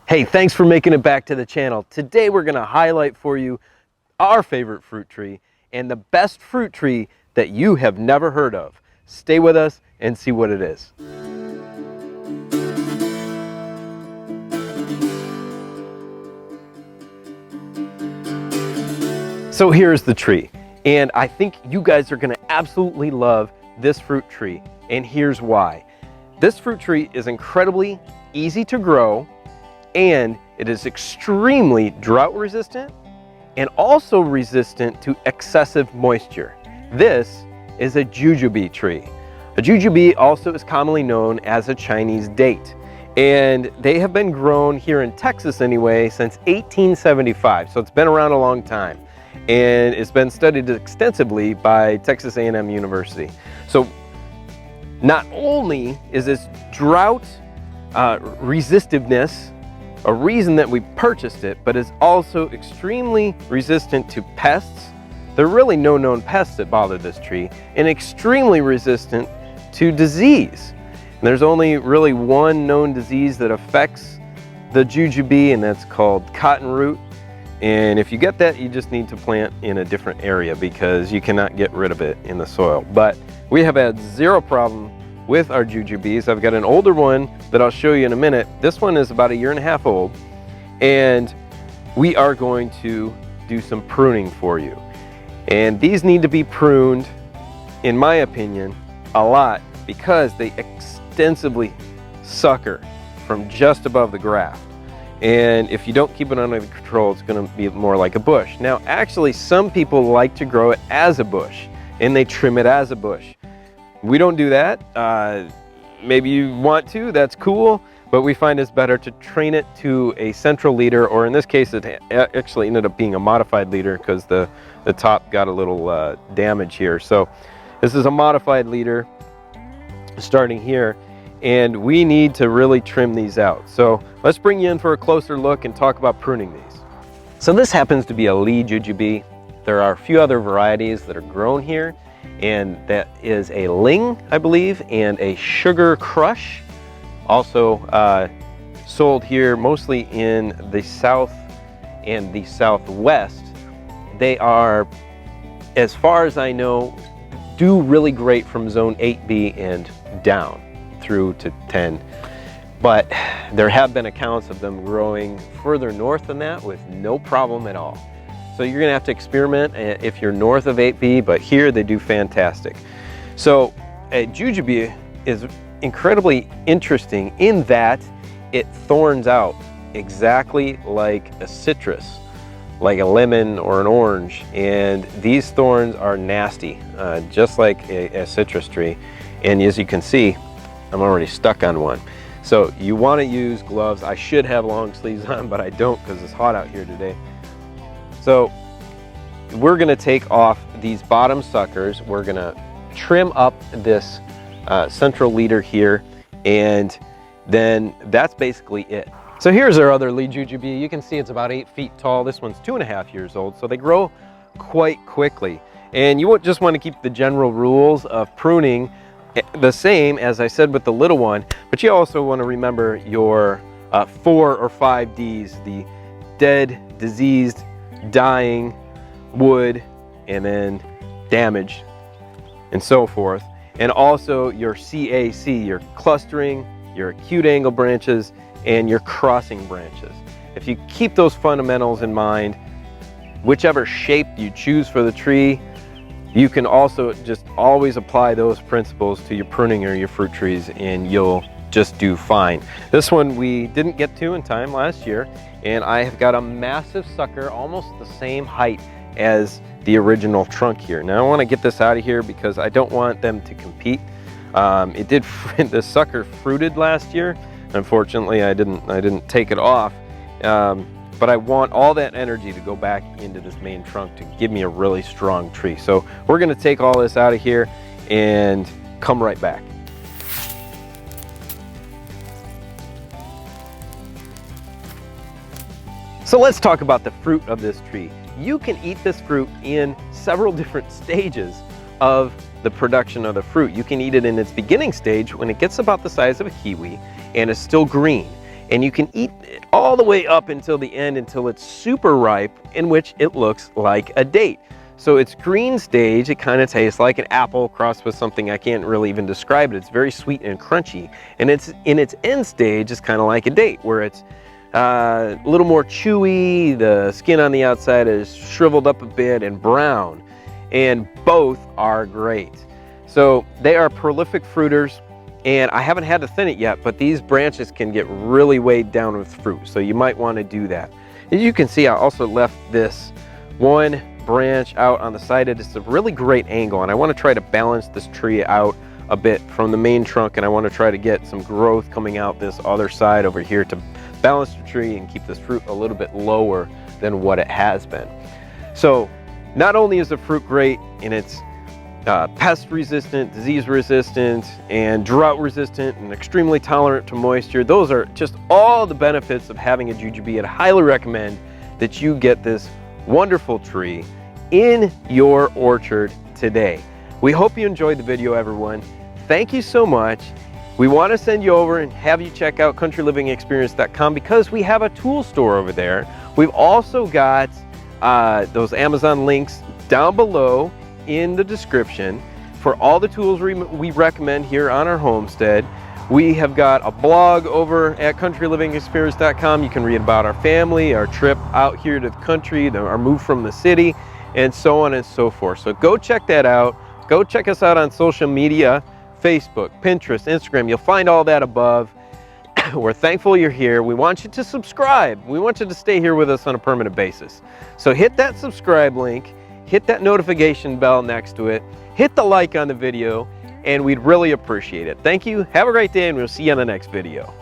Hey, thanks for making it back to the channel. Today we're going to highlight for you our favorite fruit tree and the best fruit tree that you have never heard of. Stay with us and see what it is. So here's the tree, and I think you guys are going to absolutely love this fruit tree, and here's why. This fruit tree is incredibly easy to grow, and it is extremely drought resistant and also resistant to excessive moisture. This is a jujube tree. A jujube also is commonly known as a Chinese date, and they have been grown here in Texas anyway since 1875, so it's been around a long time, and it's been studied extensively by Texas A&M University. So not only is this drought resistiveness a reason that we purchased it, but it's also extremely resistant to pests. There are really no known pests that bother this tree, and extremely resistant to disease. And there's only really one known disease that affects the jujube, and that's called cotton root. And if you get that, you just need to plant in a different area because you cannot get rid of it in the soil. But we have had zero problem with our jujubes. I've got an older one that I'll show you in a minute. This one is about 1.5 years old, and we are going to do some pruning for you. And these need to be pruned, in my opinion, a lot because they extensively sucker from just above the graft. And if you don't keep it under control, it's going to be more like a bush. Now, actually, some people like to grow it as a bush, and they trim it as a bush. We don't do that. Maybe you want to, that's cool, but we find it's better to train it to a central leader, or in this case, it actually ended up being a modified leader because the top got a little damage here. So this is a modified leader starting here, and we need to really trim these out. So let's bring you in for a closer look and talk about pruning these. So this happens to be a Lee jujube. There are a few other varieties that are grown here, and that is a Ling, I believe, and a Sugar Crush, also sold here mostly in the south and the southwest. They are, as far as I know, do really great from zone 8B and down through to 10, but there have been accounts of them growing further north than that with no problem at all. So you're gonna have to experiment if you're north of 8B, but here they do fantastic. So a jujube is incredibly interesting in that it thorns out exactly like a citrus, like a lemon or an orange. And these thorns are nasty, just like a citrus tree. And as you can see, I'm already stuck on one. So you wanna use gloves. I should have long sleeves on, but I don't because it's hot out here today. So we're gonna take off these bottom suckers. We're gonna trim up this central leader here, and then that's basically it. So here's our other Lee jujube. You can see it's about 8 feet tall. This one's 2.5 years old, so they grow quite quickly. And you won't just want to keep the general rules of pruning the same as I said with the little one, but you also want to remember your 4 or 5 Ds, the dead, diseased, dying, wood, and then damage, and so forth. And also your CAC, your clustering, your acute angle branches, and your crossing branches. If you keep those fundamentals in mind, whichever shape you choose for the tree, you can also just always apply those principles to your pruning or your fruit trees, and you'll just do fine. This one we didn't get to in time last year, and I have got a massive sucker almost the same height as the original trunk here. Now I want to get this out of here because I don't want them to compete. The sucker fruited last year. Unfortunately, I didn't take it off, but I want all that energy to go back into this main trunk to give me a really strong tree. So we're going to take all this out of here and come right back. So let's talk about the fruit of this tree. You can eat this fruit in several different stages of the production of the fruit. You can eat it in its beginning stage when it gets about the size of a kiwi and is still green. and you can eat it all the way up until the end, until it's super ripe, in which it looks like a date. So its green stage, it kind of tastes like an apple crossed with something I can't really even describe it. It's very sweet and crunchy. And it's in its end stage, it's kind of like a date, where it's a little more chewy, the skin on the outside is shriveled up a bit and brown, and both are great. So they are prolific fruiters, and I haven't had to thin it yet, but these branches can get really weighed down with fruit, so you might want to do that. As you can see, I also left this one branch out on the side. It's a really great angle, and I want to try to balance this tree out a bit from the main trunk, and I want to try to get some growth coming out this other side over here to balance the tree and keep this fruit a little bit lower than what it has been. So not only is the fruit great, and it's pest resistant, disease resistant, and drought resistant, and extremely tolerant to moisture. Those are just all the benefits of having a Jujube. I'd highly recommend that you get this wonderful tree in your orchard today. We hope you enjoyed the video, everyone. Thank you so much. We want to send you over and have you check out countrylivingexperience.com, because we have a tool store over there. We've also got those Amazon links down below in the description for all the tools we recommend here on our homestead. We have got a blog over at countrylivingexperience.com. You can read about our family, our trip out here to the country, our move from the city, and so on and so forth. So go check that out. Go check us out on social media, Facebook, Pinterest, Instagram. You'll find all that above. We're thankful you're here. We want you to subscribe. We want you to stay here with us on a permanent basis. So hit that subscribe link, hit that notification bell next to it, hit the like on the video, and we'd really appreciate it. Thank you. Have a great day, and we'll see you on the next video.